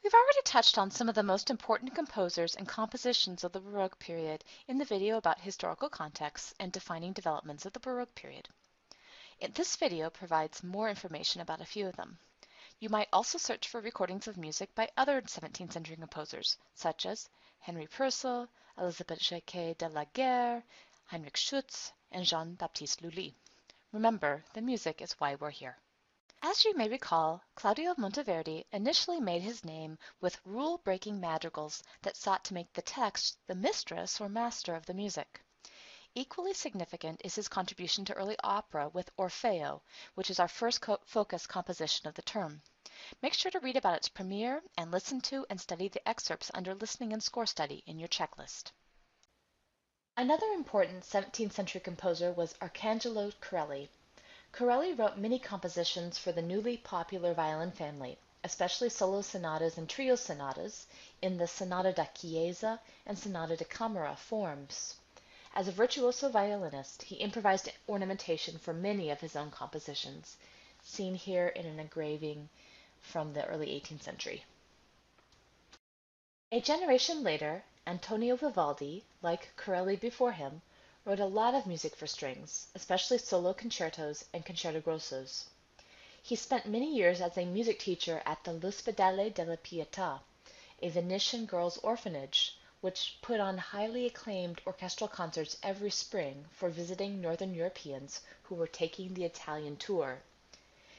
We've already touched on some of the most important composers and compositions of the Baroque period in the video about historical contexts and defining developments of the Baroque period. This video provides more information about a few of them. You might also search for recordings of music by other 17th century composers, such as Henry Purcell, Elisabeth Jacquet de la Guerre, Heinrich Schütz, and Jean-Baptiste Lully. Remember, the music is why we're here. As you may recall, Claudio Monteverdi initially made his name with rule-breaking madrigals that sought to make the text the mistress or master of the music. Equally significant is his contribution to early opera with Orfeo, which is our first focus composition of the term. Make sure to read about its premiere and listen to and study the excerpts under Listening and Score Study in your checklist. Another important 17th century composer was Arcangelo Corelli. Corelli wrote many compositions for the newly popular violin family, especially solo sonatas and trio sonatas in the sonata da chiesa and sonata da camera forms. As a virtuoso violinist, he improvised ornamentation for many of his own compositions, seen here in an engraving from the early 18th century. A generation later, Antonio Vivaldi, like Corelli before him, wrote a lot of music for strings, especially solo concertos and concerto grossos. He spent many years as a music teacher at the L'Ospedale della Pietà, a Venetian girls' orphanage, which put on highly acclaimed orchestral concerts every spring for visiting Northern Europeans who were taking the Italian tour.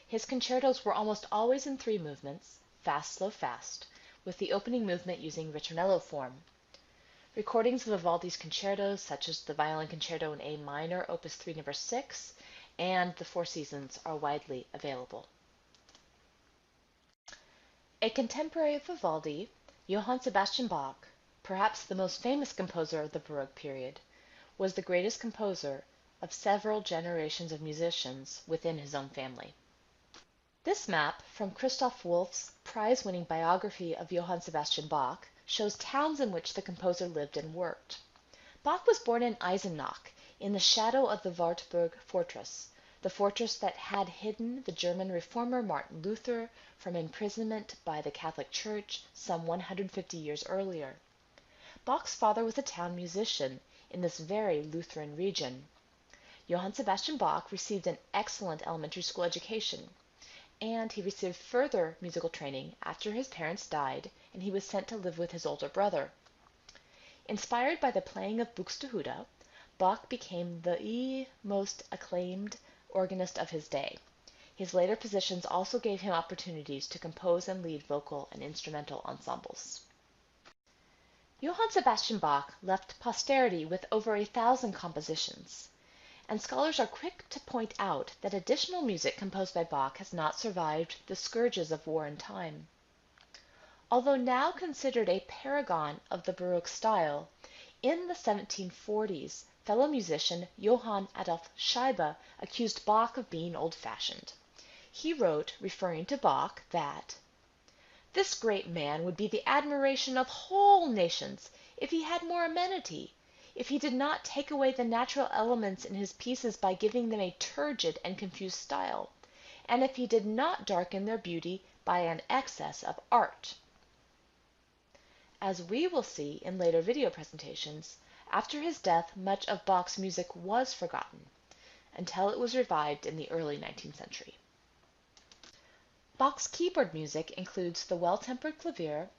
His concertos were almost always in 3 movements, fast, slow, fast, with the opening movement using ritornello form. Recordings of Vivaldi's concertos, such as the Violin Concerto in A minor, Opus 3, No. 6, and the Four Seasons, are widely available. A contemporary of Vivaldi, Johann Sebastian Bach, perhaps the most famous composer of the Baroque period, was the greatest composer of several generations of musicians within his own family. This map from Christoph Wolff's prize-winning biography of Johann Sebastian Bach shows towns in which the composer lived and worked. Bach was born in Eisenach, in the shadow of the Wartburg fortress, the fortress that had hidden the German reformer Martin Luther from imprisonment by the Catholic Church some 150 years earlier. Bach's father was a town musician in this very Lutheran region. Johann Sebastian Bach received an excellent elementary school education, and he received further musical training after his parents died and he was sent to live with his older brother. Inspired by the playing of Buxtehude, Bach became the most acclaimed organist of his day. His later positions also gave him opportunities to compose and lead vocal and instrumental ensembles. Johann Sebastian Bach left posterity with over 1,000 compositions, and scholars are quick to point out that additional music composed by Bach has not survived the scourges of war and time. Although now considered a paragon of the Baroque style, in the 1740s, fellow musician Johann Adolph Scheibe accused Bach of being old-fashioned. He wrote, referring to Bach, that "this great man would be the admiration of whole nations if he had more amenity, if he did not take away the natural elements in his pieces by giving them a turgid and confused style, and if he did not darken their beauty by an excess of art." As we will see in later video presentations, after his death much of Bach's music was forgotten, until it was revived in the early 19th century. Bach's keyboard music includes the Well-Tempered Clavier,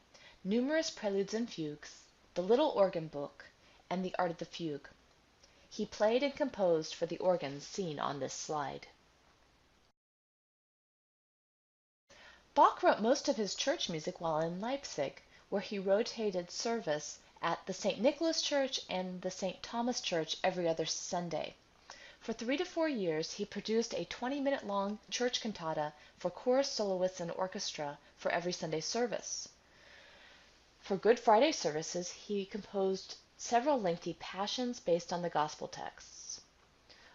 numerous preludes and fugues, the Little Organ Book, and the Art of the Fugue. He played and composed for the organs seen on this slide. Bach wrote most of his church music while in Leipzig, where he rotated service at the St. Nicholas Church and the St. Thomas Church every other Sunday. For 3 to 4 years, he produced a 20-minute long church cantata for chorus soloists and orchestra for every Sunday service. For Good Friday services, he composed several lengthy passions based on the gospel texts.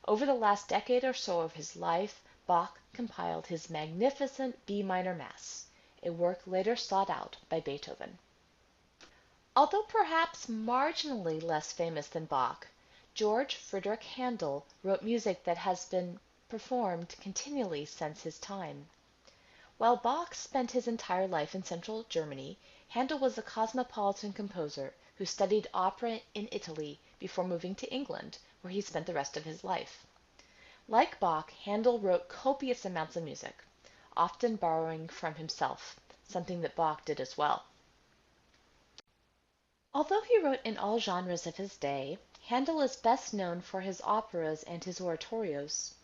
Over the last decade or so of his life, Bach compiled his magnificent B minor Mass, a work later sought out by Beethoven. Although perhaps marginally less famous than Bach, George Friedrich Handel wrote music that has been performed continually since his time. While Bach spent his entire life in central Germany, Handel was a cosmopolitan composer who studied opera in Italy before moving to England, where he spent the rest of his life. Like Bach, Handel wrote copious amounts of music, often borrowing from himself, something that Bach did as well. Although he wrote in all genres of his day, Handel is best known for his operas and his oratorios.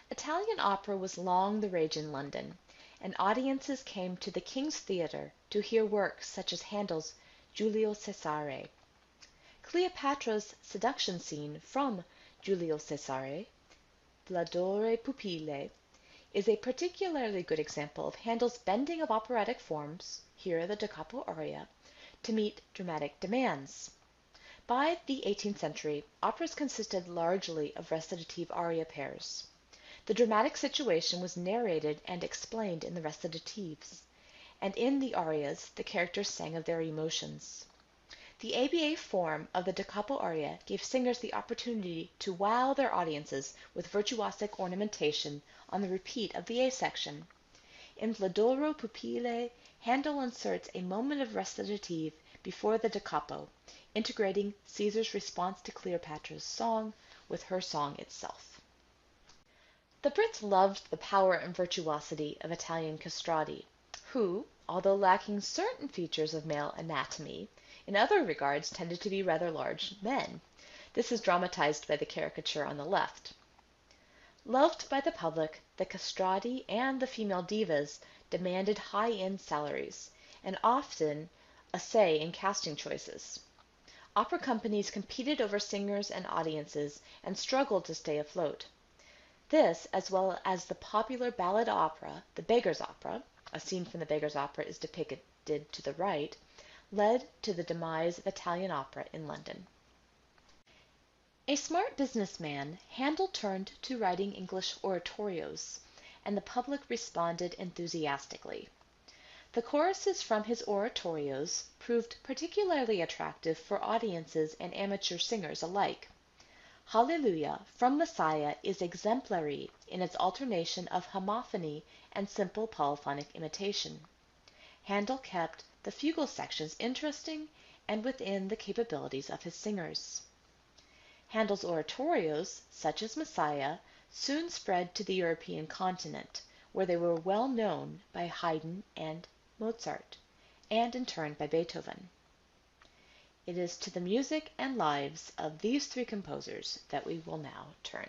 Italian opera was long the rage in London, and audiences came to the King's Theatre to hear works such as Handel's Giulio Cesare. Cleopatra's seduction scene from Giulio Cesare, Bladore pupille, is a particularly good example of Handel's bending of operatic forms, here the da capo aria, to meet dramatic demands. By the 18th century, operas consisted largely of recitative aria pairs. The dramatic situation was narrated and explained in the recitatives, and in the arias the characters sang of their emotions. The ABA form of the da capo aria gave singers the opportunity to wow their audiences with virtuosic ornamentation on the repeat of the A section. In Bladoro pupille, Handel inserts a moment of recitative before the da capo, integrating Caesar's response to Cleopatra's song with her song itself. The Brits loved the power and virtuosity of Italian castrati, who, although lacking certain features of male anatomy, in other regards tended to be rather large men. This is dramatized by the caricature on the left. Loved by the public, the castrati and the female divas demanded high-end salaries, and often a say in casting choices. Opera companies competed over singers and audiences and struggled to stay afloat. This, as well as the popular ballad opera, The Beggar's Opera, a scene from The Beggar's Opera is depicted to the right, led to the demise of Italian opera in London. A smart businessman, Handel turned to writing English oratorios, and the public responded enthusiastically. The choruses from his oratorios proved particularly attractive for audiences and amateur singers alike. Hallelujah from Messiah is exemplary in its alternation of homophony and simple polyphonic imitation. Handel kept the fugal sections interesting and within the capabilities of his singers. Handel's oratorios, such as Messiah, soon spread to the European continent, where they were well known by Haydn and Mozart, and in turn by Beethoven. It is to the music and lives of these three composers that we will now turn.